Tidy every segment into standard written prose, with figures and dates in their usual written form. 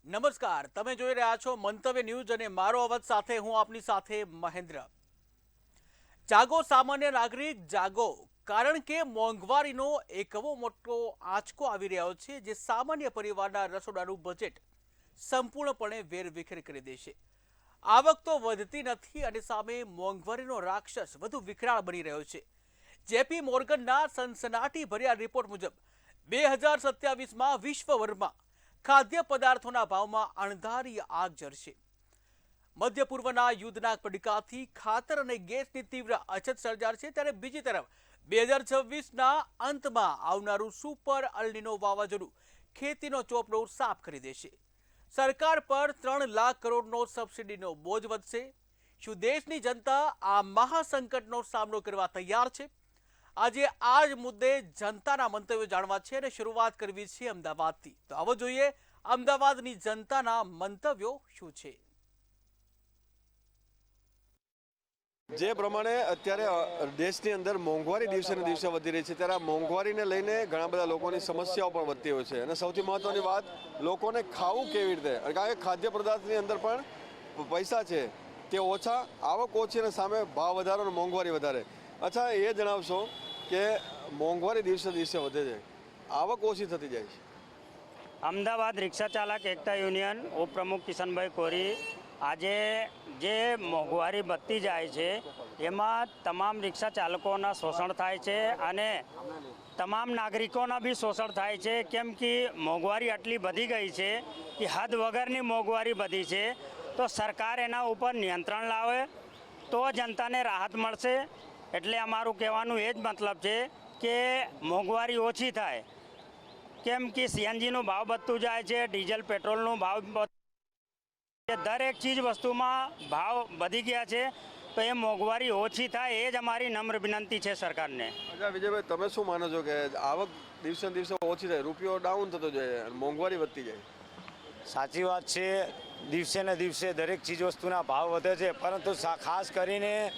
નમસ્કાર, તમે જોઈ રહ્યા છો મંતવ્ય ન્યૂઝ અને મારો અવાજ સાથે હું આપની સાથે મહેન્દ્ર। જાગો સામાન્ય નાગરિક જાગો, કારણ કે મોંઘવારીનો એક એવો મોટો આંચકો આવી રહ્યો છે જે સામાન્ય પરિવારના રસોડાનું બજેટ સંપૂર્ણપણે વેરવિખેર કરી દેશે। આવક તો વધતી નથી અને સામે મોંઘવારીનો રાક્ષસ વધુ વિકરાળ બની રહ્યો છે। જેપી મોર્ગનના સનસનાટી ભર્યા રિપોર્ટ મુજબ 2027માં વિશ્વભરમાં ખાદ્ય પદાર્થોના ભાવમાં અણધારી આગ ઝરશે। મધ્ય પૂર્વના યુદ્ધના પડકારથી ખાતર અને ગેસની તીવ્ર અછત સર્જાશે, ત્યારે બીજી તરફ 2026ના અંતમાં આવનારું સુપર અલ્નિનો વાવાઝોડું ખેતીનો ચોપડો સાફ કરી દેશે। સરકાર પર 3 લાખ કરોડનો સબસિડીનો બોજ વધશે। શું દેશની જનતા આ મહાસંકટનો સામનો કરવા તૈયાર છે? આજે આ જ મુદ્દે જનતાના મંતવ્યો જાણવા છે અને શરૂઆત કરવી છે અમદાવાદથી। તો આવો જોઈએ અમદાવાદની જનતાના મંતવ્યો શું છે। જે પ્રમાણે અત્યારે દેશની અંદર મોંઘવારી દિવસે ને દિવસે વધી રહી છે, ત્યારે આ મોંઘવારીને લઈને ઘણા બધા લોકોની સમસ્યાઓ પણ વધતી હોય છે અને સૌથી મહત્વની વાત લોકોને ખાવું કેવી રીતે, કારણ કે ખાદ્ય પદાર્થની અંદર પણ પૈસા છે તે ઓછા, આવક ઓછી અને સામે ભાવ વધારો અને મોંઘવારી વધારે। અચ્છા, એ જણાવશો કે મોંઘવારી દિવસે દિવસે વધે છે, આવક ઓછી થતી જાય છે। અમદાવાદ રિક્ષા ચાલક એકતા યુનિયન ઉપપ્રમુખ કિશનભાઈ કોરી, આજે જે મોંઘવારી વધતી જાય છે એમાં તમામ રિક્ષા ચાલકોના શોષણ થાય છે અને તમામ નાગરિકોના બી શોષણ થાય છે, કેમ કે મોંઘવારી આટલી વધી ગઈ છે કે હદ વગરની મોંઘવારી વધી છે। તો સરકાર એના ઉપર નિયંત્રણ લાવે તો જનતાને રાહત મળશે। એટલે અમારું કહેવાનું એ જ મતલબ છે કે મોંઘવારી ઓછી થાય, કેમ કે સીએનજીનો ભાવ વધતું જાય છે, ડીઝલ પેટ્રોલનો ભાવ, દરેક ચીજ વસ્તુમાં ભાવ વધી ગયા છે। તો એ મોંઘવારી ઓછી થાય એ જ અમારી નમ્ર વિનંતી છે સરકારને। અચ્છા વિજયભાઈ, તમે શું માનો છો કે આવક દિવસે ને દિવસે ઓછી થાય, રૂપિયો ડાઉન થતો જાય અને મોંઘવારી વધતી જાય? સાચી વાત છે, દિવસે ને દિવસે દરેક ચીજ વસ્તુના ભાવ વધે છે, પરંતુ ખાસ કરીને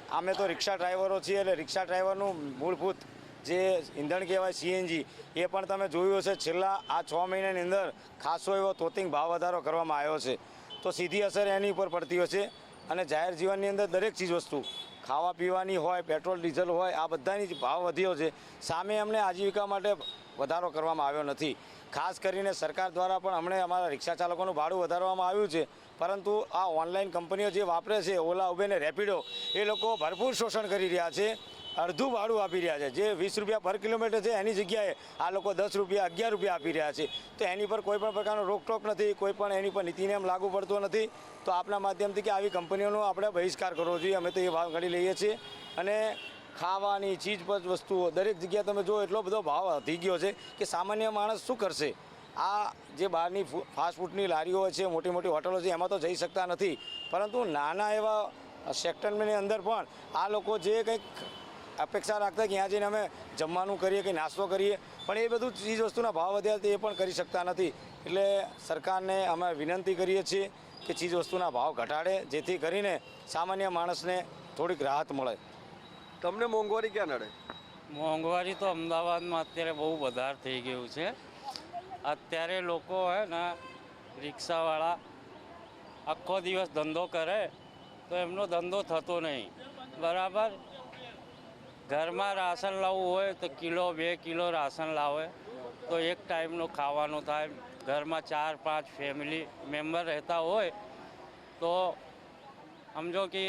અમે તો રિક્ષા ડ્રાઈવરો છીએ, એટલે રિક્ષા ડ્રાઈવરનું મૂળભૂત જે ઈંધણ કહેવાય સીએનજી, એ પણ તમે જોયું હશે છેલ્લા આ 6 મહિનાની અંદર ખાસો એવો તોતિંગ ભાવ વધારો કરવામાં આવ્યો છે। તો સીધી અસર એની ઉપર પડતી હશે અને જાહેર જીવનની અંદર દરેક ચીજ વસ્તુ ખાવા પીવાની હોય, પેટ્રોલ ડીઝલ હોય, આ બધાની ભાવ વધ્યો છે। સામે અમને આજીવિકા માટે વધારો કરવામાં આવ્યો નથી। ખાસ કરીને સરકાર દ્વારા પણ હમણાં અમારા રિક્ષા ચાલકોનું ભાડું વધારવામાં આવ્યું છે, પરંતુ આ ઓનલાઈન કંપનીઓ જે વાપરે છે, ઓલા, ઉબેર ને રેપિડો, એ લોકો ભરપૂર શોષણ કરી રહ્યા છે, અડધું ભાડું આપી રહ્યા છે। જે 20 રૂપિયા પર કિલોમીટર છે એની જગ્યાએ આ લોકો 10 રૂપિયા, 11 રૂપિયા આપી રહ્યા છે। તો એની પર કોઈ પણ પ્રકારનો રોકટોક નથી, કોઈ પણ એની પર નીતિ નિયમ લાગુ પડતો નથી। તો આપના માધ્યમથી કે આવી કંપનીઓનો આપણે બહિષ્કાર કરવો જોઈએ, અમે તો એ ભાવ કરી લઈએ છીએ। અને ખાવાની ચીજ વસ્તુઓ દરેક જગ્યાએ તમે જો એટલો બધો ભાવ વધી ગયો છે કે સામાન્ય માણસ શું કરશે? આ જે બહારની ફાસ્ટફૂડની લારીઓ છે, મોટી મોટી હોટલો છે, એમાં તો જઈ શકતા નથી, પરંતુ નાના એવા સેક્ટરની અંદર પણ આ લોકો જે કંઈક અપેક્ષા રાખતા કે ત્યાં જઈને અમે જમવાનું કરીએ, કંઈ નાસ્તો કરીએ, પણ એ બધું ચીજ વસ્તુના ભાવ વધ્યા એ પણ કરી શકતા નથી। એટલે સરકારને અમે વિનંતી કરીએ છીએ કે ચીજ વસ્તુના ભાવ ઘટાડે, જેથી કરીને સામાન્ય માણસને થોડીક રાહત મળે। તમને મોંઘવારી ક્યાં નડે? મોંઘવારી તો અમદાવાદમાં અત્યારે બહુ વધારે થઈ ગયું છે। અત્યારે લોકો હે ને રિક્ષાવાળા આખો દિવસ ધંધો કરે તો એમનો ધંધો થતો નહીં, બરાબર। ઘરમાં રાશન લાવવું હોય તો 1-2 કિલો રાશન લાવે તો એક ટાઈમનું ખાવાનું થાય। ઘરમાં 4-5 ફેમિલી મેમ્બર રહેતા હોય તો સમજો કે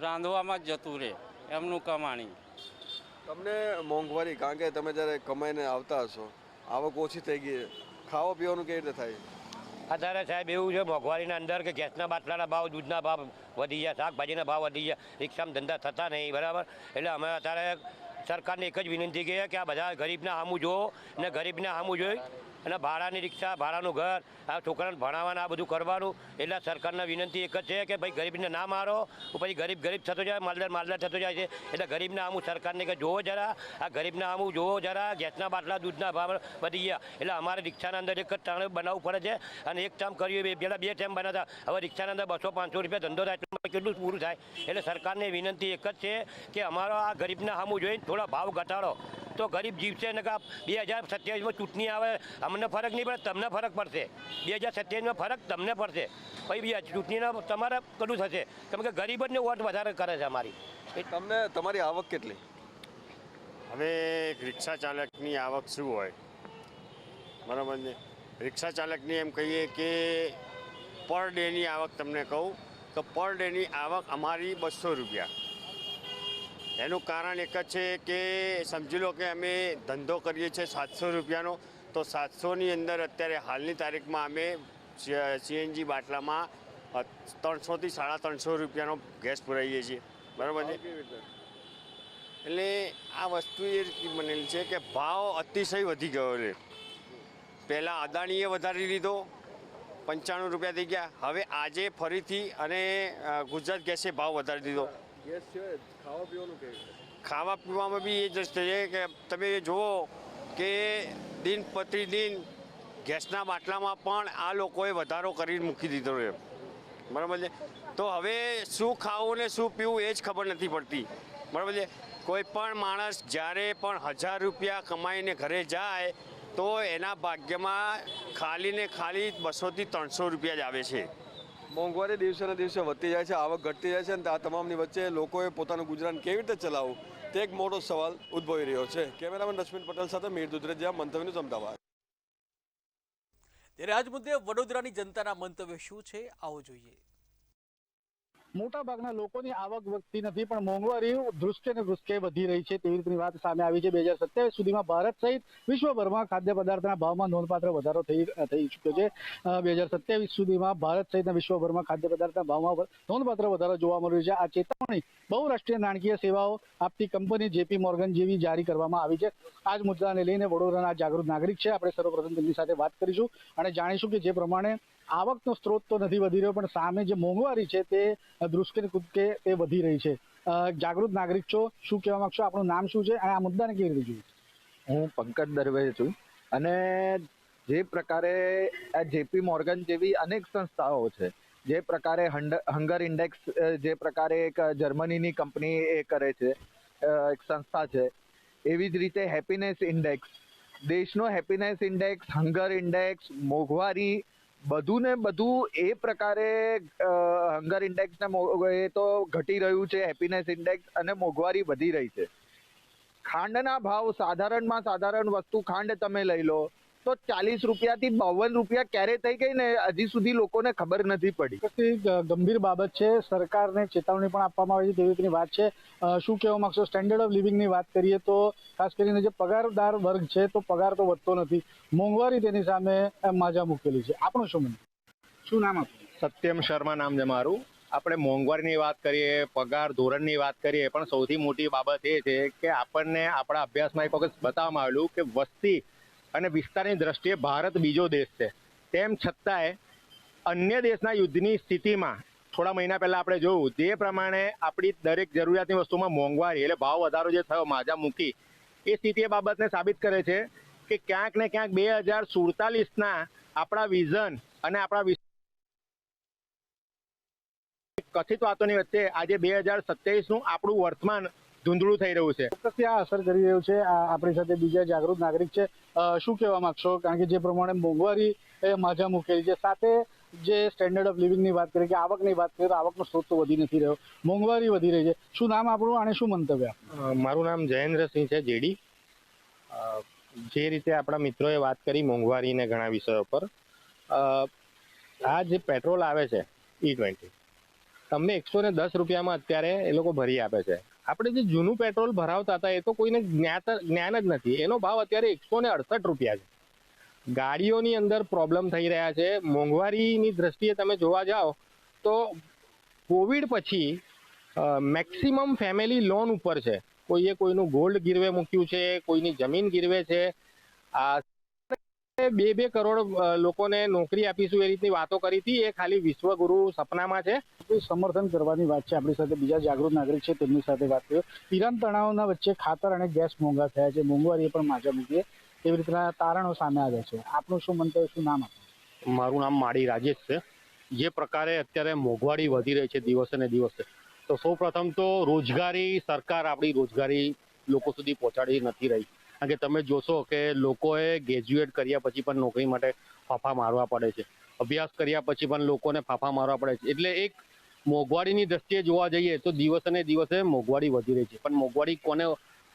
રાંધવામાં જ જતું રહે એમનું કમાણી। તમને મોંઘવારી, કારણ કે તમે જ્યારે કમાઈને આવતા હશો, આવક ઓછી થઈ ગઈ, ખાવા પીવાનું કેવી રીતે થાય? અત્યારે સાહેબ એવું છે મોંઘવારીના અંદર કે ગેસના બાટલાના ભાવ, દૂધના ભાવ વધી ગયા, શાકભાજીના ભાવ વધી ગયા, રિક્ષામાં ધંધા થતા નહીં, બરાબર। એટલે અમે અત્યારે સરકારને એક જ વિનંતી કરીએ કે આ બધા ગરીબના સામું જુઓ ને ગરીબના સામું જોઈ અને ભાડાની રિક્ષા, ભાડાનું ઘર, આ છોકરાને ભણાવવાના આ બધું કરવાનું। એટલે સરકારને વિનંતી એક જ છે કે ભાઈ ગરીબને ના મારો, પછી ગરીબ થતો જાય, માલદાર થતો જાય છે। એટલે ગરીબના સામું સરકારને કે જોવો જરા, આ ગરીબના સામું જોવો જરા। ગેસના બાટલા, દૂધના ભાવ વધી ગયા, એટલે અમારે રિક્ષાના અંદર એક જ ટાણે બનાવવું પડે છે અને એક ટાઈમ કર્યું, પહેલાં 2 ટાઈમ બનાવતા, હવે રિક્ષાના અંદર 200-500 રૂપિયા ધંધો થાય, કેટલું પૂરું થાય? એટલે સરકારને વિનંતી એક જ છે કે અમારો આ ગરીબના સામું જોઈને થોડા ભાવ ઘટાડો। તો ગરીબ જીવશે ને કે 2027માં ચૂંટણી આવે અમને ફરક નહીં પડે, તમને ફરક પડશે. 2027માં ફરક તમને પડશે. પછી ચૂંટણીના તમારે કડું થશે, કેમ કે ગરીબ જ ને વોટ વધારે કરે છે અમારી. તમને તમારી આવક કેટલી? હવે રિક્ષા ચાલકની આવક શું હોય, બરાબર ને? રિક્ષા ચાલકની એમ કહીએ કે પર ડેની આવક તમને કહું તો પર ડેની આવક અમારી 200 રૂપિયા. એનું કારણ એક જ છે કે સમજી લો કે અમે ધંધો કરીએ છીએ 700 રૂપિયાનો, તો 700ની અંદર અત્યારે હાલની તારીખમાં અમે સીએનજી બાટલામાં 300થી 350 રૂપિયાનો ગેસ પુરાવીએ છીએ, બરાબર છે? એટલે આ વસ્તુ એ રીતની બનેલી છે કે ભાવ અતિશય વધી ગયો છે. પહેલાં અદાણીએ વધારી લીધો, 95 રૂપિયા થઈ ગયા. હવે આજે ફરીથી અને ગુજરાત ગેસે ભાવ વધારી દીધો. ગેસ સિવાય ખાવા પીવાનું કેવું? ખાવા પીવામાં બી એ જ રસ્તે છે કે તમે જુઓ કે દિન પ્રતિદિન ગેસના બાટલામાં પણ આ લોકોએ વધારો કરી મૂકી દીધો છે, બરાબર છે? તો હવે શું ખાવું ને શું પીવું એ જ ખબર નથી પડતી, બરાબર છે? કોઈ પણ માણસ જ્યારે પણ 1000 રૂપિયા કમાઈને ઘરે જાય તો એના ભાગ્યમાં ખાલી ને ખાલી 200થી 300 રૂપિયા જ આવે છે. મોંઘવારી દિવસે ને દિવસે વધતી જાય છે, આવક ઘટતી જાય છે, અને આ તમામની વચ્ચે લોકોએ પોતાનું ગુજરાન કેવી રીતે ચલાવવું તે એક મોટો સવાલ ઉદ્ભવી રહ્યો છે. કેમેરામેન રશ્મિન પટેલ સાથે મીર દુધરેજિયા, મંતવ્ય ન્યૂઝ, અમદાવાદ. ત્યારે આજ મુદ્દે વડોદરાની જનતાના મંતવ્ય શું છે, આવો જોઈએ. મોટા ભાગના લોકોની આવક વધતી નથી, પણ મોંઘવારી ધ્રુસકે ને ભ્રુસકે વધી રહી છે તેવી રીતની વાત સામે આવી છે. 2027 સુધીમાં ભારત સહિત વિશ્વભરમાં ખાદ્ય પદાર્થના ભાવમાં નોંધપાત્ર વધારો થઈ ચૂક્યો છે. 2027 સુધીમાં ભારત સહિત વિશ્વભરમાં ખાદ્ય પદાર્થના ભાવમાં નોંધપાત્ર વધારો જોવા મળ્યો છે. આ ચેતવણી બહુરાષ્ટ્રીય નાણાકીય સેવાઓ આપતી કંપની જેપી મોર્ગન જેવી જારી કરવામાં આવી છે. આ જ મુદ્દાને લઈને વડોદરાના જાગૃત નાગરિક છે, આપણે સર્વપ્રથમ તેમની સાથે વાત કરીશું અને જાણીશું કે જે પ્રમાણે આવકનો સ્ત્રોત તો નથી વધી રહ્યો, પણ સામે જે મોંઘવારી છે તે ધ્રુસકે કૂદકે તે વધી રહી છે. જાગૃત નાગરિક છો, શું કહેવા માંગશો? આપણું નામ શું છે અને આ મુદ્દાને કેવી રીતે જોઈએ? હું પંકજ દરવે છું અને જે પ્રકારે આ જેપી મોર્ગન જેવી અનેક સંસ્થાઓ છે, જે પ્રકારે હંગર ઇન્ડેક્સ જે પ્રકારે એક જર્મનીની કંપની એ કરે છે, એક સંસ્થા છે, એવી જ રીતે હેપીનેસ ઇન્ડેક્સ, દેશનો હેપીનેસ ઇન્ડેક્સ, હંગર ઇન્ડેક્સ, મોંઘવારી, બધું ને બધું એ પ્રકારે હંગર ઇન્ડેક્સ ને એ તો ઘટી રહ્યું છે, હેપીનેસ ઇન્ડેક્સ, અને મોંઘવારી વધી રહી છે. ખાંડના ભાવ સાધારણમાં સાધારણ વસ્તુ ખાંડ તમે લઈ લો તો 40 રૂપિયાથી 52 રૂપિયા ક્યારે થઈ ગઈ ને હજી સુધી લોકોને ખબર નથી પડી. ગંભીર બાબત છે, સરકારને ચેતવણી પણ આપવામાં આવી છે તેવી રીતની વાત છે. શું કહેવા માંગશો? સ્ટેન્ડર્ડ ઓફ લિવિંગની વાત કરીએ તો ખાસ કરીને જે પગારદાર વર્ગ છે તો પગાર તો વધતો નથી, મોંઘવારી તેની સામે માજા મૂકેલી છે. આપણું શું માનવું? શું નામ આપણું? સત્યમ શર્મા નામ છે મારું. આપણે મોંઘવારીની વાત કરીએ, પગાર ધોરણની વાત કરીએ, પણ સૌથી મોટી બાબત એ છે કે આપણને આપણા અભ્યાસમાં એક વખત બતાવવામાં આવેલું કે વસ્તી અને વિસ્તારની દ્રષ્ટિએ ભારત બીજો દેશ છે. તેમ છતાંય અન્ય દેશના યુદ્ધની સ્થિતિમાં થોડા મહિના પહેલા આપણે જોયું જે પ્રમાણે આપણી દરેક જરૂરિયાતની વસ્તુમાં મોંઘવારી એટલે ભાવ વધારો જે થયો, માજા મૂકી, એ સ્થિતિ એ બાબતને સાબિત કરે છે કે ક્યાંક ને ક્યાંક 2047ના આપણા વિઝન અને આપણા કથિત વાતોની વચ્ચે આજે 2027નું આપણું વર્તમાન ધૂંધળું થઈ રહ્યું છે. ચોક્કસથી આ અસર કરી રહ્યું છે. આપણી સાથે બીજા જાગૃત નાગરિક છે, શું કહેવા માંગશો? કારણ કે જે પ્રમાણે મોંઘવારી માજા મૂકેલી છે, સાથે જે સ્ટેન્ડર્ડ ઓફ લિવિંગની વાત કરીએ કે આવકની વાત કરીએ તો આવકનો સ્ત્રોત તો વધી નથી રહ્યો, મોંઘવારી વધી રહી છે. શું નામ આપણું અને શું મંતવ્ય? મારું નામ જયેન્દ્રસિંહ છે, જેડી. જે રીતે આપણા મિત્રોએ વાત કરી મોંઘવારીને ઘણા વિષયો પર, આ જે પેટ્રોલ આવે છે E20 તમને 110 રૂપિયામાં અત્યારે એ લોકો ભરી આપે છે. આપણે જે જૂનું પેટ્રોલ ભરાવતા હતા એ તો કોઈને જ્ઞાન જ નથી, એનો ભાવ અત્યારે 168 રૂપિયા છે. ગાડીઓની અંદર પ્રોબ્લેમ થઈ રહ્યા છે. મોંઘવારીની દ્રષ્ટિએ તમે જોવા જાઓ તો કોવિડ પછી મેક્સિમમ ફેમિલી લોન ઉપર છે. કોઈએ કોઈનું ગોલ્ડ ગીરવે મૂક્યું છે, કોઈની જમીન ગીરવે છે. આ 2 કરોડ લોકોને નોકરી આપીશું એ રીતની વાતો કરી હતી, એ ખાલી વિશ્વગુરુ સપનામાં છે. સમર્થન કરવાની વાત છે. આપણી સાથે બીજા જાગૃત નાગરિક છે, તેમની સાથે વાત કરીએ. ઈરાન તણાવના વચ્ચે ખાતર અને ગેસ મોંઘા થયા છે, મોંઘવારીએ પણ માજા મૂકીએ એવી રીતના તારણો સામે આવ્યા છે. આપણું શું મંતવ્ય, શું નામ આપણું? મારું નામ માળી રાજેશ છે. જે પ્રકારે અત્યારે મોંઘવારી વધી રહી છે દિવસે ને દિવસે, તો સૌ પ્રથમ તો રોજગારી, સરકાર આપણી રોજગારી લોકો સુધી પહોંચાડી નથી રહી. કારણ કે તમે જોશો કે લોકોએ ગ્રેજ્યુએટ કર્યા પછી પણ નોકરી માટે ફાફા મારવા પડે છે, અભ્યાસ કર્યા પછી પણ લોકોને ફાફા મારવા પડે છે. એટલે એક મોંઘવારીની દ્રષ્ટિએ જોવા જઈએ તો દિવસે ને દિવસે મોંઘવારી વધી રહી છે. પણ મોંઘવારી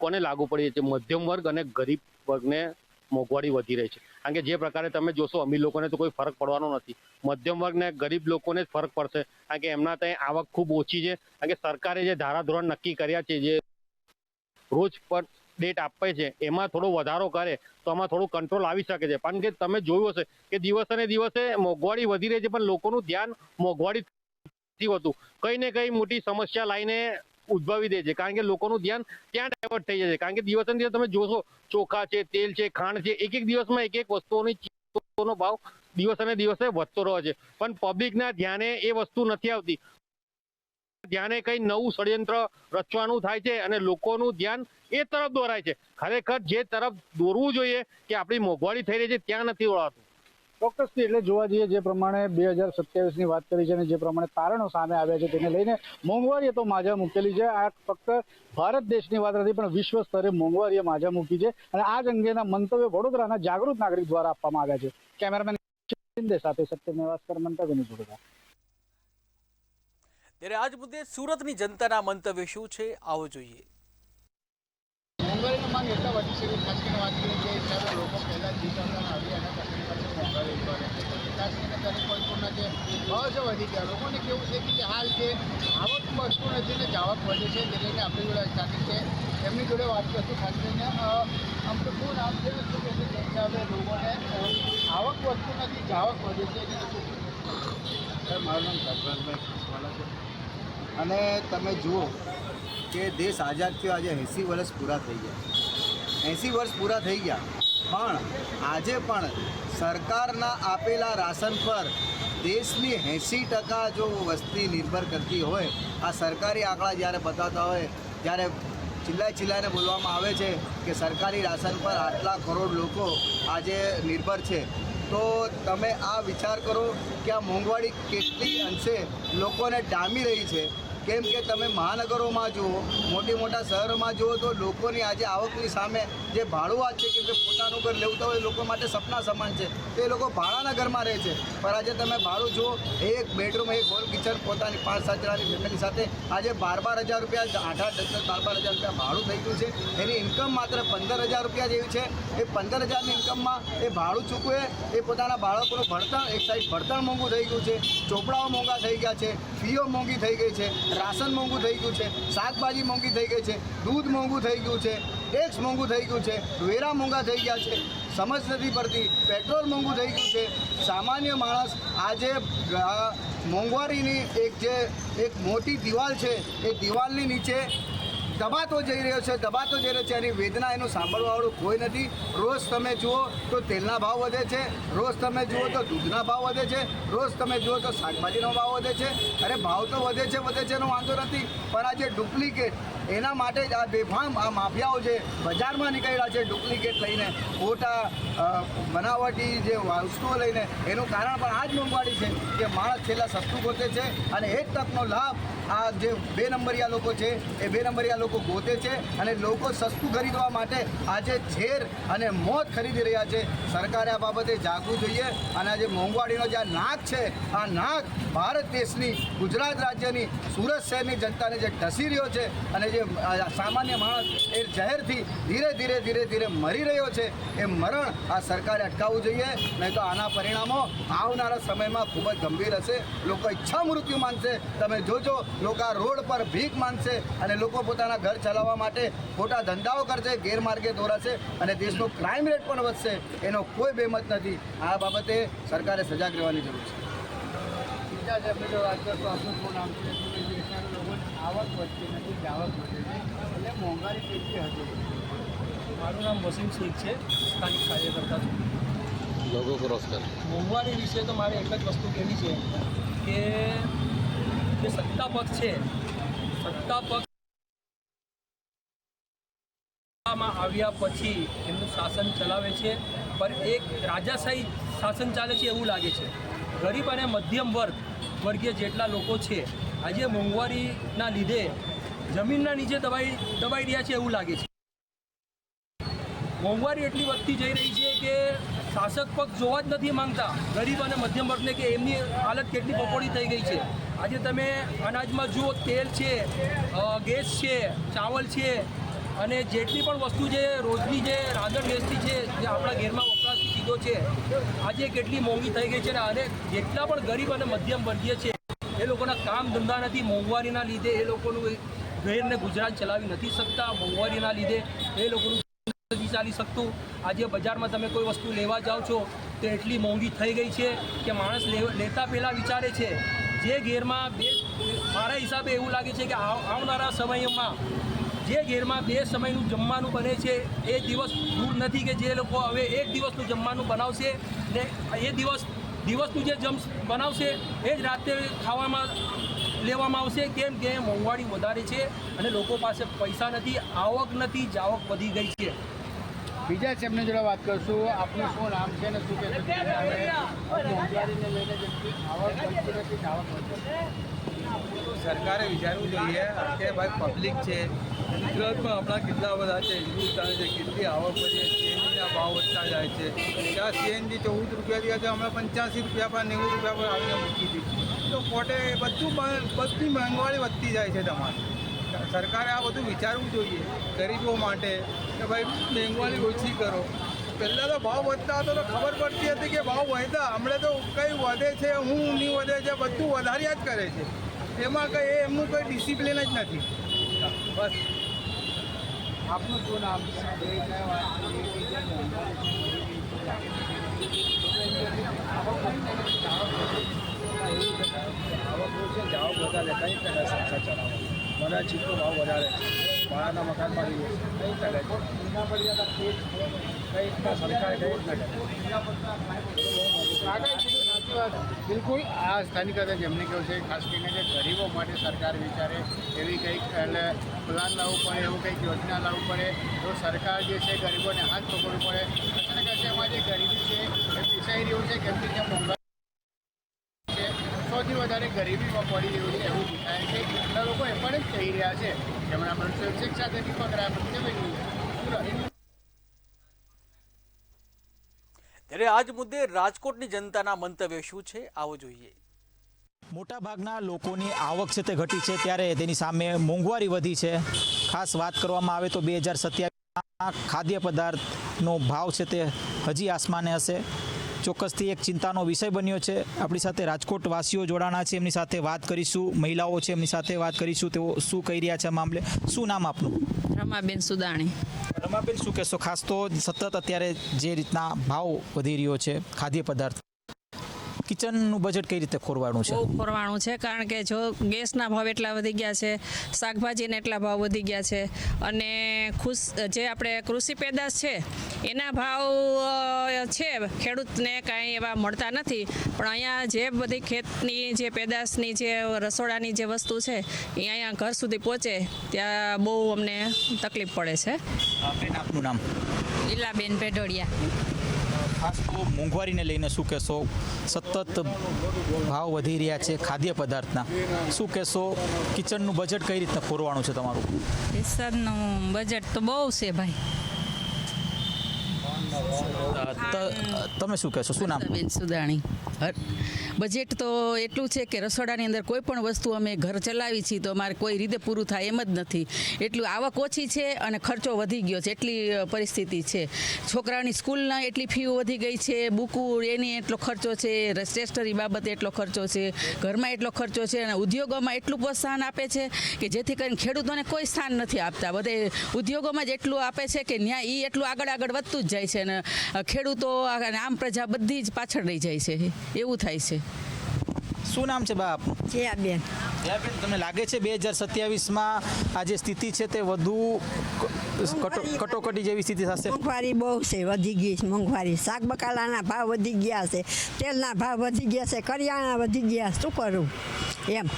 કોને લાગુ પડી છે? મધ્યમ વર્ગ અને ગરીબ વર્ગને મોંઘવારી વધી રહી છે. કારણ કે જે પ્રકારે તમે જોશો અમીર લોકોને તો કોઈ ફરક પડવાનો નથી, મધ્યમ વર્ગ ને ગરીબ લોકોને જ ફરક પડશે. કારણ કે એમના ત્યાં આવક ખૂબ ઓછી છે. કારણ કે સરકારે જે ધારાધોરણ નક્કી કર્યા છે, જે રોજ પર ડેટ આપે છે, એમાં થોડો વધારો કરે તો આમાં થોડું કંટ્રોલ આવી શકે છે. કારણ કે તમે જોયું હશે કે દિવસે ને દિવસે મોંઘવારી વધી રહી છે, પણ લોકોનું ધ્યાન મોંઘવારી નથી હોતું. કઈ ને કઈ મોટી સમસ્યા લાવીને ઉદ્ભવી દે છે. કારણ કે લોકોનું ધ્યાન ત્યાં ડાયવર્ટ થઈ જાય છે. કારણ કે દિવસે ને દિવસે તમે જોશો ચોખા છે, તેલ છે, ખાંડ છે, એક દિવસમાં એક વસ્તુનો ભાવ દિવસે ને દિવસે વધતો રહે છે. પણ પબ્લિકના ધ્યાને એ વસ્તુ નથી આવતી. ધ્યાને કઈ નવું ષડયંત્ર રચવાનું થાય છે અને લોકોનું ધ્યાન એ તરફ દોરાય છે. ખરેખર જે તરફ દોરવું જોઈએ કે આપણી મોંઘવારી થઈ રહી છે ત્યાં નથી દોરાતું. ચોક્કસથી એટલે જોવા જઈએ જે પ્રમાણે 2027ની વાત કરી છે અને જે પ્રમાણે તારણો સામે આવ્યા છે તેને લઈને મોંઘવારીએ તો માજા મૂકેલી છે. આ ફક્ત ભારત દેશની વાત નથી પણ વિશ્વ સ્તરે મોંઘવારીએ માજા મૂકી છે અને આ જ અંગેના મંતવ્યો વડોદરાના જાગૃત નાગરિક દ્વારા આપવામાં આવ્યા છે. કેમેરામેન શિંદે સાથે સત્ય નેવાસકર, મંતવ્યની જોડે. ત્યારે આજ મુદ્દે સુરતની જનતાના મંતવ્ય શું છે, આવો જોઈએ. મોંઘવારીનો માંગ એટલા વધી છે કે ખાસ કરીને વાત કરીએ કે જ્યારે લોકો પહેલાં જ જીવતા આવી એના તકલીફ પછી મોંઘવારી ઉઠાવે ખાસ કરીને દરેક વસ્તુના જે ભાવ છે વધી ગયા. લોકોને કેવું છે કે હાલ જે આવક વસ્તુ નથી ને જાવક વધે છે તે લઈને આપણી જોડે સ્થાનિક છે એમની જોડે વાત કરશું. ખાસ કરીને આમ તો શું નામ છે શું કે હવે લોકોને આવક વસ્તુ નથી જાવક વધે છે એને શું? મારું નામ ધર્મેશભાઈ ખીસવાલા છે અને તમે જુઓ કે દેશ આઝાદ થયો આજે 80 વર્ષ પૂરા થઈ ગયા. 80 વર્ષ પૂરા થઈ ગયા પણ આજે પણ સરકારના આપેલા રાશન પર દેશની 80% જો વસ્તી નિર્ભર કરતી હોય, આ સરકારી આંકડા જ્યારે બતાવતા હોય ત્યારે ચિલ્લાઈને બોલવામાં આવે છે કે સરકારી રાશન પર આટલા કરોડ લોકો આજે નિર્ભર છે. તો તમે આ વિચાર કરો કે આ મોંઘવારી કેટલી અંશે લોકોને ડામી રહી છે. કેમ કે તમે મહાનગરોમાં જુઓ, મોટા શહેરોમાં જુઓ તો લોકોની આજે આવકની સામે જે ભાડુઆત છે, કેમ કે પોતાનું ઘર લેવું હોય લોકો માટે સપના સમાન છે તો એ લોકો ભાડાના ઘરમાં રહે છે. પણ આજે તમે ભાડું જુઓ, એક બેડરૂમ, એક હોલ કિચન, પોતાની 5-7 જણાની ફેમિલી સાથે આજે 12,000 રૂપિયા, 8-10, 12,000 રૂપિયા ભાડું થઈ ગયું છે. એની ઇન્કમ માત્ર 15,000 રૂપિયા જેવી છે. એ 15,000ની ઇન્કમમાં એ ભાડું ચૂકવે, એ પોતાના બાળકોનું ભણતર, એક સાઈડ ભણતર મોંઘું થઈ ગયું છે, ચોપડાઓ મોંઘા થઈ ગયા છે, ફીઓ મોંઘી થઈ ગઈ છે, રાશન મોંઘું થઈ ગયું છે, શાકભાજી મોંઘી થઈ ગઈ છે, દૂધ મોંઘું થઈ ગયું છે, ટેક્સ મોંઘું થઈ ગયું છે, વેરા મોંઘા થઈ ગયા છે, સમજ નથી પડતી, પેટ્રોલ મોંઘું થઈ ગયું છે. સામાન્ય માણસ આજે મોંઘવારીની એક મોટી દિવાલ છે, એ દિવાલની નીચે દબાતો જઈ રહ્યો છે. એની વેદના એનું સાંભળવાવાળું કોઈ નથી. રોજ તમે જુઓ તો તેલના ભાવ વધે છે, રોજ તમે જુઓ તો દૂધના ભાવ વધે છે, રોજ તમે જુઓ તો શાકભાજીનો ભાવ વધે છે. અરે ભાવ તો વધે છે એનો વાંધો નથી, પણ આ જે ડુપ્લિકેટ, એના માટે જ આ બેફામ આ માફિયાઓ જે બજારમાં નીકળ્યા છે ડુપ્લિકેટ લઈને, ખોટા બનાવટી જે વસ્તુઓ લઈને, એનું કારણ પણ આ જ મોંઘવારી છે કે માણસ છેલ્લા સસ્તું ગોતે છે અને એ જ તકનો લાભ આ જે 2 નંબરિયા લોકો છે એ 2 નંબરિયા લોકો ગોતે છે અને લોકો સસ્તું ખરીદવા માટે આજે ઝેર અને મોત ખરીદી રહ્યા છે. સરકારે આ બાબતે જાગવું જોઈએ અને આજે મોંઘવારીનો જે નાક છે, આ નાક ભારત દેશની, ગુજરાત રાજ્યની, સુરત શહેરની જનતાને જે ઢસી રહ્યો છે અને જે સામાન્ય માણસ એ ઝેરથી ધીરે મરી રહ્યો છે, એ મરણ આ સરકારે અટકાવવું જોઈએ. નહીં તો આના પરિણામો આવનારા સમયમાં ખૂબ જ ગંભીર હશે. લોકો ઈચ્છા મૃત્યુ માનશે. તમે જોજો, લોકો આ રોડ પર ભીખ માંગશે અને લોકો પોતાના ઘર ચલાવવા માટે ખોટા ધંધાઓ કરશે, ગેરમાર્ગે દોરાશે અને દેશનો ક્રાઇમ રેટ પણ વધશે. એનો કોઈ બેમત નથી. આ બાબતે સરકારે સજાગ રહેવાની જરૂર છે. બીજા જે આપણે વાત કરતો આપણું શું નામ છે, આવક વધતી નથી, જાવક વધે છે, એટલે મોંઘવારી કેટલી હતી? મારું નામ વસીમ શેખ છે, સ્થાનિક કાર્યકર્તા છું. લોગો ક્રોસ કર. મોંઘવારી વિશે તો મારે એક જ વસ્તુ કહેવી છે કે જે સત્તા પક્ષ છે, સત્તા પક્ષમાં આવ્યા પછી એમનું શાસન ચલાવે છે, પણ એક રાજાશાહી શાસન ચાલે છે એવું લાગે છે. ગરીબ અને મધ્યમ વર્ગીય જેટલા લોકો છે આજે મોંઘવારીના લીધે જમીનના નીચે દબાઈ રહ્યા છે એવું લાગે છે. મોંઘવારી એટલી વધતી જઈ રહી છે કે શાસક પક્ષ જોવા જ નથી માંગતા ગરીબ અને મધ્યમ વર્ગને, કે એમની હાલત કેટલી બપોડી થઈ ગઈ છે. આજે તમે અનાજમાં જુઓ, તેલ છે, ગેસ છે, ચાવલ છે, અને જેટલી પણ વસ્તુ જે રોજની જે રાંધણ ગેસની છે, જે આપણા ઘરમાં વપરાશની ચીજો છે, આજે કેટલી મોંઘી થઈ ગઈ છે. અને જેટલા પણ ગરીબ અને મધ્યમ વર્ગીય છે એ લોકોના કામ ધંધા નથી. મોંઘવારીના લીધે એ લોકોનું ઘરને ગુજરાન ચલાવી નથી શકતા. મોંઘવારીના લીધે એ લોકોનું નથી ચાલી શકતું. આજે બજારમાં તમે કોઈ વસ્તુ લેવા જાઓ છો તો એટલી મોંઘી થઈ ગઈ છે કે માણસ લેતા પહેલાં વિચારે છે. જે ઘેરમાં મારા હિસાબે એવું લાગે છે કે આવનારા સમયમાં જે ઘેરમાં 2 સમયનું જમવાનું બને છે એ દિવસ દૂર નથી કે જે લોકો હવે 1 દિવસનું જમવાનું બનાવશે ને એ દિવસનું જે બનાવશે એ જ રાતે ખાવામાં લેવામાં આવશે. કેમ કે મોંઘવારી વધારે છે અને લોકો પાસે પૈસા નથી, આવક નથી, જાવક વધી ગઈ છે. બીજા છે એમની જોડે વાત કરશું. આપનું શું નામ છે અને શું કહેશો? મોંઘવારીને લઈને જેટલી આવક વધતી નથી, જાવક વધતી. સરકારે વિચારવું જોઈએ કે ભાઈ પબ્લિક છે ગુજરાતમાં હમણાં કેટલા બધા છે, હિન્દુસ્તાન છે, કેટલી આવક વધે, સીએનજીના ભાવ વધતા જાય છે. ત્યાં સીએનજી 14 રૂપિયાથી આજે હમણાં 85 રૂપિયા પર 90 રૂપિયા પર આવીને મૂકી દીધી. તો ખોટે બધી મોંઘવારી વધતી જાય છે. તમારે સરકારે આ બધું વિચારવું જોઈએ ગરીબો માટે કે ભાઈ મોંઘવારી ઓછી કરો. પહેલાં તો ભાવ વધતા હતો તો ખબર પડતી હતી કે ભાવ વધ્યા. હમણાં તો કંઈ વધે છે, હું નહીં વધે છે, બધું વધાર્યા જ કરે છે. એમાં કંઈ એમનું કોઈ ડિસિપ્લિન જ નથી. બસ. આપનું શું નામ જાવ વધારે કઈ ટકા સંસાર ચલાવો, મને ચીકનો ભાવ વધારે છે, ભાડાના મકાન મળી કઈ ટકા કઈ રીતના સરકારે કઈ રીતના સાચી વાત. બિલકુલ આ સ્થાનિક હતા જેમને કહ્યું છે ખાસ કરીને જે ગરીબો માટે સરકાર વિચારે એવી કંઈક એટલે પ્લાન લાવવું પડે, એવું કંઈક યોજના લાવવું પડે તો સરકાર જે છે ગરીબોને હાથ પકડવું પડે. અને કશે એમાં જે ગરીબી છે એ પીસાઈ રહ્યું છે કેમ કે જે મોંઘવારી છે સૌથી વધારે ગરીબીમાં પડી રહ્યું છે એવું દેખાય છે. કેટલા લોકો એ પણ જ કહી રહ્યા છે જેમણે આપણે શિક્ષા દીપક રાય ત્યારે આજ મુદ્દે રાજકોટની જનતાના મંતવ્ય શું છે આવો જોઈએ. મોટાભાગના લોકોની આવક છે તે ઘટી છે ત્યારે તેની સામે મોંઘવારી વધી છે. ખાસ વાત કરવામાં આવે તો 2027માં ખાદ્ય પદાર્થનો ભાવ છે તે હજી આસમાને હશે. ચોક્કસથી એક ચિંતાનો વિષય બન્યો છે. આપણી સાથે રાજકોટવાસીઓ જોડાણા છે, એમની સાથે વાત કરીશું. મહિલાઓ છે, એમની સાથે વાત કરીશું. તેઓ શું કહી રહ્યા છે આ મામલે. શું નામ આપનું? રમાબેન સુદાણી. રમાબેન, શું કહેશો? ખાસ તો સતત અત્યારે જે રીતના ભાવ વધી રહ્યો છે ખાદ્ય પદાર્થ, કિચનનું બજેટ કઈ રીતે ખોરવાણું છે? બહુ ખોરવાણું છે, કારણ કે જો ગેસના ભાવ એટલા વધી ગયા છે, શાકભાજીના એટલા ભાવ વધી ગયા છે, અને જે આપણે કૃષિ પેદાશ છે એના ભાવ છે ખેડૂતને કાંઈ એવા મળતા નથી. પણ અહીંયા જે બધી ખેતની જે પેદાશની જે રસોડાની જે વસ્તુ છે એ અહીંયા ઘર સુધી પહોંચે ત્યાં બહુ અમને તકલીફ પડે છે. આપનું નામ? લીલાબેન પેઢોડિયા. ખાસ તો મોંઘવારીને લઈને શું કહેશો? સતત ભાવ વધી રહ્યા છે ખાદ્ય પદાર્થના, શું કહેશો? કિચનનું બજેટ કઈ રીતના ખોરવાનું છે તમારું? કિચનનું બજેટ તો બહુ છે ભાઈ. તમે શું કહેશો? શું નામ? બેન સુદાણી. બજેટ તો એટલું છે કે રસોડાની અંદર કોઈ પણ વસ્તુ અમે ઘર ચલાવી છીએ તો અમારે કોઈ રીતે પૂરું થાય એમ જ નથી. એટલું આવક ઓછી છે અને ખર્ચો વધી ગયો છે, એટલી પરિસ્થિતિ છે. છોકરાઓની સ્કૂલના એટલી ફીઓ વધી ગઈ છે, બુકો એની એટલો ખર્ચો છે, સ્ટેશનરી બાબતે એટલો ખર્ચો છે, ઘરમાં એટલો ખર્ચો છે, અને ઉદ્યોગોમાં એટલું પ્રોત્સાહન આપે છે કે જેથી કરીને ખેડૂતોને કોઈ સ્થાન નથી આપતા. બધે ઉદ્યોગોમાં જ એટલું આપે છે કે ત્યાં એ એટલું આગળ વધતું જ જાય છે અને ખેડૂતો આમ પ્રજા બધી જ પાછળ રહી જાય છે, એવું થાય છે. શું નામ છે બા આપનું? જયાબેન. જયાબેન, તમને લાગે છે 2027માં આ જે સ્થિતિ છે તે વધુ કટોકટી જેવી સ્થિતિ થશે? મોંઘવારી બહુ છે, વધી ગઈ છે મોંઘવારી. શાક બકાલાના ભાવ વધી ગયા છે, તેલના ભાવ વધી ગયા છે, કરિયાણા વધી ગયા. શું કરું એમ?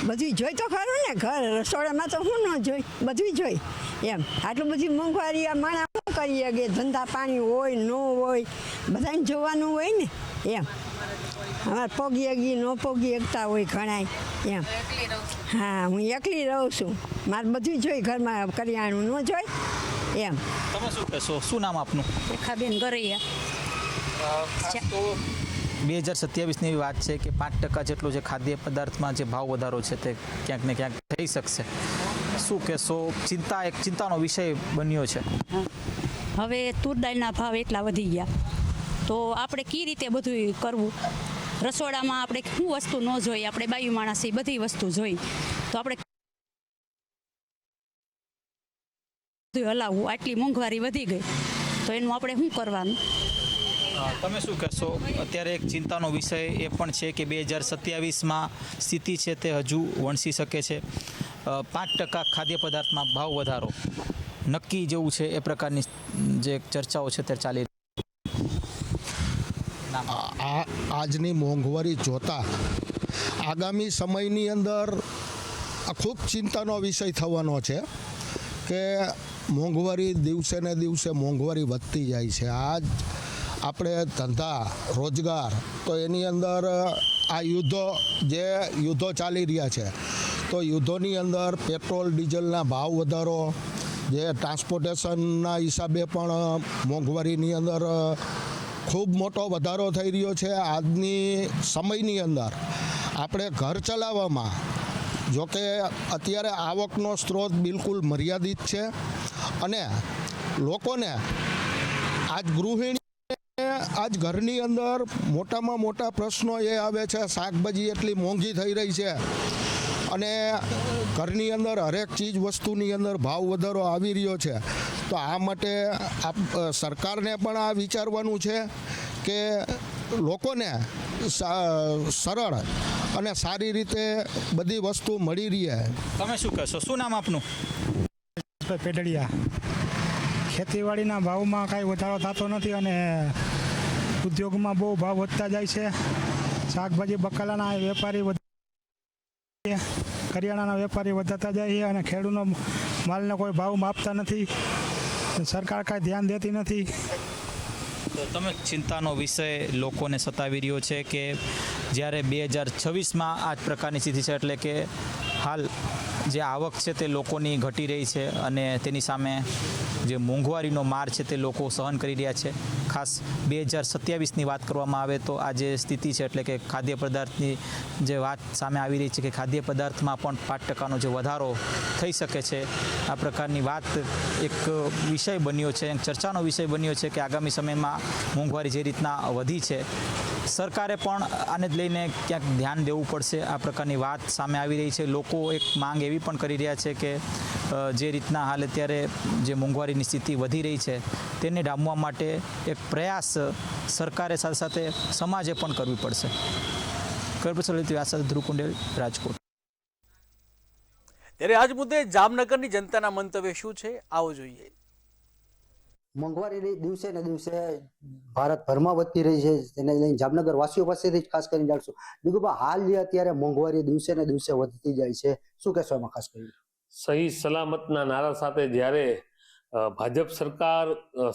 બધું જોઈ તો ખરું ને, ઘર રસોડામાં તો શું ન જોઈ, બધું જોઈ એમ. આટલું બધી મોંઘવારી આ માણસ શું કરીએ કે ધંધા પાણી હોય ન હોય બધાને જોવાનું હોય ને એમ. અમારે પોગી અગી ન પોગી એકતા હોય ઘણાય એમ. હા, હું એકલી રહું છું, મારે બધું જોઈ ઘરમાં, કરિયાણું ન જોઈ એમ. તમે શું કહેશો, શું નામ આપનું? રેખાબેન ગરૈયા. 2027ની એવી વાત છે કે 5% જેટલો જે ખાદ્ય પદાર્થમાં જે ભાવ વધારો છે તે ક્યાંક ને ક્યાંક થઈ શકશે. શું કહેશો, ચિંતાનો વિષય બન્યો છે? હવે તૂર દાળના ભાવ એટલા વધી ગયા તો આપણે કઈ રીતે બધું કરવું? રસોડામાં આપણે શું વસ્તુ ન જોઈએ? આપણે બાયુ માણસ એ બધી વસ્તુ જોઈ તો આપણે હલાવવું. આટલી મોંઘવારી વધી ગઈ તો એનું આપણે શું કરવાનું? તમે શું કહેશો? અત્યારે એક ચિંતાનો વિષય એ પણ છે કે 2027માં સ્થિતિ છે તે હજુ વણસી શકે છે. 5% ખાદ્ય પદાર્થમાં ભાવ વધારો નક્કી જેવું છે એ પ્રકારની જે ચર્ચાઓ છે તે ચાલી આજની મોંઘવારી જોતા આગામી સમયની અંદર ખૂબ ચિંતાનો વિષય થવાનો છે કે મોંઘવારી દિવસે ને દિવસે મોંઘવારી વધતી જાય છે. આજ આપણે ધંધા રોજગાર તો એની અંદર આ યુદ્ધો ચાલી રહ્યા છે તો યુદ્ધોની અંદર પેટ્રોલ ડીઝલના ભાવ વધારો, જે ટ્રાન્સપોર્ટેશનના હિસાબે પણ મોંઘવારીની અંદર ખૂબ મોટો વધારો થઈ રહ્યો છે. આજની સમયની અંદર આપણે ઘર ચલાવવામાં જોકે અત્યારે આવકનો સ્ત્રોત બિલકુલ મર્યાદિત છે અને લોકોને આજ આજ ઘરની અંદર મોટામાં મોટા પ્રશ્નો એ આવે છે, શાકભાજી એટલી મોંઘી થઈ રહી છે અને ઘરની અંદર હરેક ચીજ વસ્તુની અંદર ભાવ વધારો આવી રહ્યો છે. તો આ માટે સરકારને પણ આ વિચારવાનું છે કે લોકોને સરળ અને સારી રીતે બધી વસ્તુ મળી રહે. તમે શું કહેશો, શું નામ આપનું? પેડડિયા. ખેતીવાડીના ભાવમાં કાંઈ વધારો થતો નથી અને ઉદ્યોગમાં બહુ ભાવ વધતા જાય છે. શાકભાજી બકાલાના વેપારી કરિયાણાના વેપારી વધતા જાય છે અને ખેડૂતનો માલને કોઈ ભાવ માપતા નથી. સરકાર કાંઈ ધ્યાન દેતી નથી. તો તમે ચિંતાનો વિષય લોકોને સતાવી રહ્યો છે કે જ્યારે 2026માં આ જ પ્રકારની સ્થિતિ છે, એટલે કે હાલ જે આવક છે તે લોકોની ઘટી રહી છે અને તેની સામે જે મોંઘવારીનો માર છે તે લોકો સહન કરી રહ્યા છે. ખાસ 2027ની વાત કરવામાં આવે તો આ જે સ્થિતિ છે એટલે કે ખાદ્ય પદાર્થની જે વાત સામે આવી રહી છે કે ખાદ્ય પદાર્થમાં પણ 5%નો જે વધારો થઈ શકે છે, આ પ્રકારની વાત એક વિષય બન્યો છે, ચર્ચાનો વિષય બન્યો છે કે આગામી સમયમાં મોંઘવારી જે રીતના વધી છે, સરકારે પણ આને જ લઈને ક્યાંક ધ્યાન દેવું પડશે. આ પ્રકારની વાત સામે આવી રહી છે. લોકો એક માંગ એવી પણ કરી રહ્યા છે કે જે રીતના હાલ અત્યારે જે મોંઘવારીની સ્થિતિ વધી રહી છે તેને ડામવા માટે એક પ્રયાસ સરકારે સાથે સાથે સમાજે પણ કરવી પડશે. ધ્રુવ કુંડેલ, રાજકોટ. ત્યારે આજ મુદ્દે જામનગરની જનતાના મંતવ્ય શું છે, આવો જોઈએ. મોંઘવારી દિવસે ને દિવસે ભારતભરમાં વધતી રહી છે, તેને લઈને જામનગર વાસીઓ પાસેથી જ ખાસ કરીને જાણશું. દીકુભા, હાલ જે અત્યારે મોંઘવારી દિવસે ને દિવસે વધતી જાય છે, શું કહેશો એમાં ખાસ કરીને? સહી સલામતના નારા સાથે જ્યારે ભાજપ સરકાર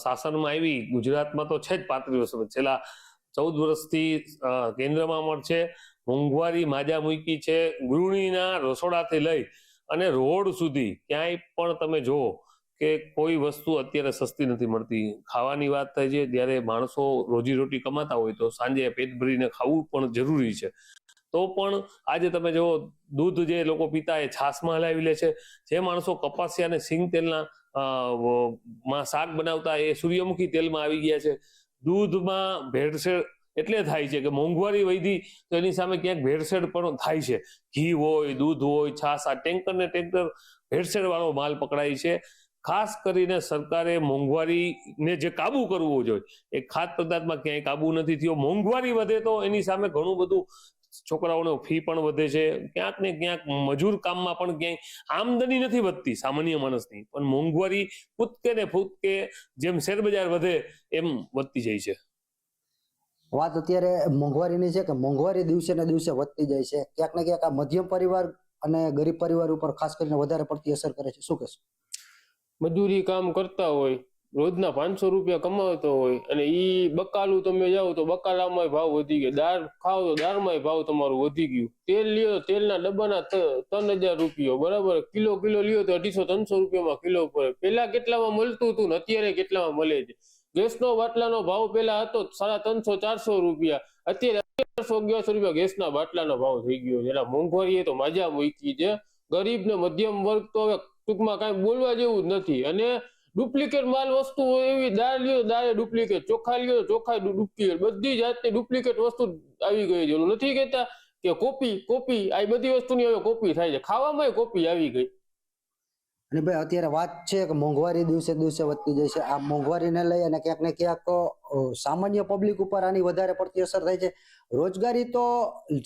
શાસનમાં આવી, ગુજરાતમાં તો છે જ 35 વર્ષ, છેલ્લા 14 વર્ષથી કેન્દ્રમાં પણ છે. મોંઘવારી માજા મૂકી છે. ગૃહિણીના રસોડાથી લઈ અને રોડ સુધી ક્યાંય પણ તમે જુઓ કે કોઈ વસ્તુ અત્યારે સસ્તી નથી મળતી. ખાવાની વાત થાય છે ત્યારે માણસો રોજીરોટી કમાતા હોય તો સાંજે પેટ ભરીને ખાવું પણ જરૂરી છે. તો પણ આજે તમે જુઓ, દૂધ જે લોકો પીતા એ છાશમાં હલાવી લે છે. જે માણસો કપાસિયા અને સિંગ તેલના માં શાક બનાવતા એ સૂર્યમુખી તેલમાં આવી ગયા છે. દૂધમાં ભેળસેળ એટલે થાય છે કે મોંઘવારી વધી તો એની સામે ક્યાંક ભેળસેળ પણ થાય છે. ઘી હોય, દૂધ હોય, છાશ, આ ટેન્કર ને ટેન્કર ભેળસેળ વાળો માલ પકડાય છે. ખાસ કરીને સરકારે મોંઘવારીને જે કાબુ કરવો જોઈએ એ ખાદ્ય પદાર્થમાં ક્યાંય કાબુ નથી થયો. મોંઘવારી વધે તો એની સામે ઘણું બધું છોકરાઓનો ફી પણ વધે છે. ક્યાંક ને ક્યાંક મજૂર કામમાં પણ ક્યાંય આમદની નથી વધતી સામાન્ય માણસની, પણ મોંઘવારી કૂદકે ને ફૂદકે જેમ શેરબજાર વધે એમ વધતી જાય છે. વાત અત્યારે મોંઘવારીની છે કે મોંઘવારી દિવસે ને દિવસે વધતી જાય છે. ક્યાંક ને ક્યાંક આ મધ્યમ પરિવાર અને ગરીબ પરિવાર ઉપર ખાસ કરીને વધારે પડતી અસર કરે છે, શું કહેશો? મજૂરી કામ કરતા હોય, રોજના 500 રૂપિયા કમાવતો હોય અને ઈ બકાલું તમે જાઓ તો બકાલામાં ભાવ વધી ગયો, દાળ ખાઓ તો દાળમાં ભાવ તમારું વધી ગયું, તેલ લ્યો તો તેલના ડબ્બાના 3000 રૂપિયા, બરાબર, કિલો લ્યો તો 250-300 રૂપિયામાં કિલો પડે. પેલા કેટલામાં મળતું હતું ને અત્યારે કેટલામાં મળે છે? ગેસનો બાટલાનો ભાવ પેલા હતો 350-400 રૂપિયા, અત્યારે 1100-1100 રૂપિયા ગેસના બાટલાનો ભાવ થઈ ગયો છે. એટલે મોંઘવારી એ તો મજા મૂકી છે. ગરીબ ને મધ્યમ વર્ગ તો હવે ટૂંકમાં કાંઈ બોલવા જેવું જ નથી. અને ડુપ્લિકેટ માલ વસ્તુ એવી, દાળ લ્યો દાળ ડુપ્લિકેટ, ચોખા લ્યો ચોખા ડુપ્લિકેટ, બધી જાતની ડુપ્લિકેટ વસ્તુ આવી ગઈ છે. નથી કહેતા કે કોપી આ બધી વસ્તુની હવે કોપી થાય છે, ખાવામાં કોપી આવી ગઈ. અને ભાઈ અત્યારે વાત છે કે મોંઘવારી દિવસે દિવસે વધતી જાય છે. આ મોંઘવારીને લઈ અને ક્યાંક ને ક્યાંક સામાન્ય પબ્લિક ઉપર આની વધારે પડતી અસર થાય છે. રોજગારી તો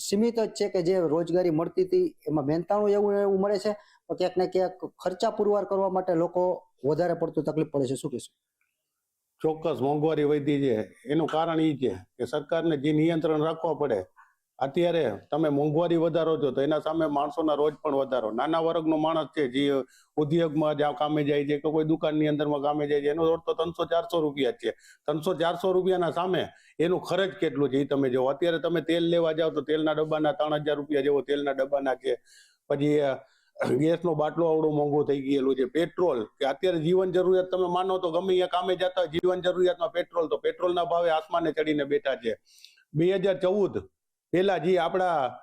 સીમિત જ છે કે જે રોજગારી મળતી હતી એમાં મહેનતાણું એવું મળે છે, તો ક્યાંક ને ક્યાંક ખર્ચા પુરવાર કરવા માટે લોકો વધારે પડતું તકલીફ પડે છે. શું કહેશું? ચોક્કસ મોંઘવારી વધી છે. એનું કારણ એ છે કે સરકારને જે નિયંત્રણ રાખવા પડે. અત્યારે તમે મોંઘવારી વધારો છો તો એના સામે માણસોના રોજ પણ વધારો. નાના વર્ગનો માણસ છે જે ઉદ્યોગમાં જ્યાં કામે જાય છે કે કોઈ દુકાનની અંદરમાં કામે જાય છે, એનો રોજ તો 300-400 રૂપિયા જ છે. 300-400 રૂપિયાના સામે એનું ખર્ચ કેટલું છે એ તમે જો. અત્યારે તમે તેલ લેવા જાઓ તો તેલના ડબ્બાના 3000 રૂપિયા જેવો તેલના ડબ્બાના છે. પછી ગેસનો બાટલો આવડું મોંઘું થઈ ગયેલું છે. પેટ્રોલ કે અત્યારે જીવન જરૂરિયાત તમે માનો તો ગમે ત્યાં કામે જતા હોય જીવન જરૂરિયાતમાં પેટ્રોલ, તો પેટ્રોલના ભાવે આસમાને ચડીને બેઠા છે. 2014 પેલા જે આપણા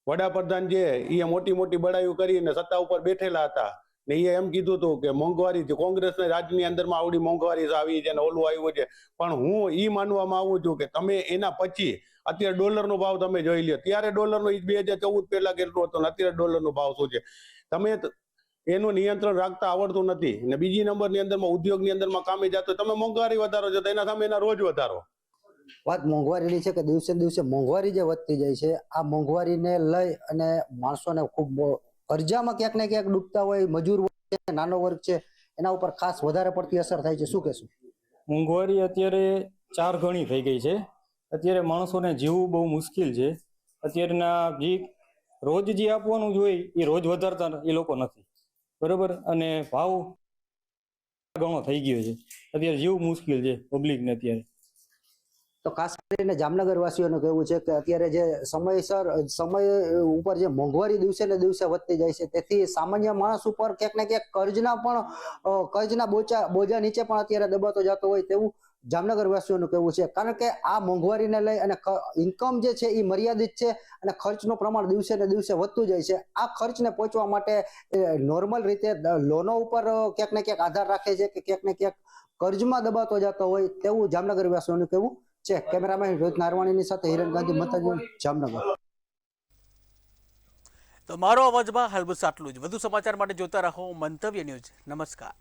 વડાપ્રધાન છે એ મોટી મોટી બડાઈઓ કરીને સત્તા ઉપર બેઠેલા હતા ને એ એમ કીધું હતું કે મોંઘવારી છે, કોંગ્રેસના રાજની અંદરમાં આવડી મોંઘવારી આવી છે ને ઓલું આવ્યું છે. પણ હું એ માનવામાં આવું છું કે તમે એના પછી અત્યારે ડોલરનો ભાવ તમે જોઈ લ્યો. ત્યારે ડોલરનો 2014 પહેલા કેટલો હતો ને અત્યારે ડોલરનો ભાવ શું છે? તમે એનું નિયંત્રણ રાખતા આવડતું નથી. ને બીજી નંબરની અંદરમાં ઉદ્યોગની અંદરમાં કામે જતો તમે મોંઘવારી વધારો છો તો એના સામે એના રોજ વધારો. વાત મોંઘવારીની છે કે દિવસે દિવસે મોંઘવારી જે વધતી જાય છે, આ મોંઘવારીને લઈ અને માણસોને ખૂબ કર્જામાં ક્યાંક ને ક્યાંક ડૂબતા હોય, મજૂર વર્ગ છે, નાનો વર્ગ છે, એના ઉપર ખાસ વધારે પડતી અસર થાય છે. શું કહેશું? મોંઘવારી અત્યારે 4 ગણી થઈ ગઈ છે. અત્યારે માણસોને જીવવું બહુ મુશ્કેલ છે. અત્યારના જે રોજ જે આપવાનું જોઈએ એ રોજ વધારતા એ લોકો નથી, બરોબર, અને ભાવ ઘણો થઈ ગયો છે. અત્યારે જીવવું મુશ્કેલ છે પબ્લિકને અત્યારે. તો ખાસ કરીને જામનગર વાસીઓનું કહેવું છે કે અત્યારે જે સમય ઉપર જે મોંઘવારી દિવસે ને દિવસે વધતી જાય છે, તેથી સામાન્ય માણસ ઉપર ક્યાંક ને ક્યાંક કર્જના બોજા નીચે પણ અત્યારે દબાતો જતો હોય તેવું જામનગર વાસીઓનું કહેવું છે. કારણ કે આ મોંઘવારીને લઈ અને ઇન્કમ જે છે એ મર્યાદિત છે અને ખર્ચનું પ્રમાણ દિવસે ને દિવસે વધતું જાય છે. આ ખર્ચને પહોંચવા માટે નોર્મલ રીતે લોનો ઉપર ક્યાંક ને ક્યાંક આધાર રાખે છે કે ક્યાંક ને ક્યાંક કર્જમાં દબાતો જતો હોય તેવું જામનગર વાસીઓનું કહેવું છે. કેમેરામેન રોહિત નારવાણીની સાથે હિરણ ગાંધી, મતદાર જામનગર. તો મારો અવાજમાં હાલ બસ આટલું જ. વધુ સમાચાર માટે જોતા રહો મંતવ્ય ન્યૂઝ. નમસ્કાર.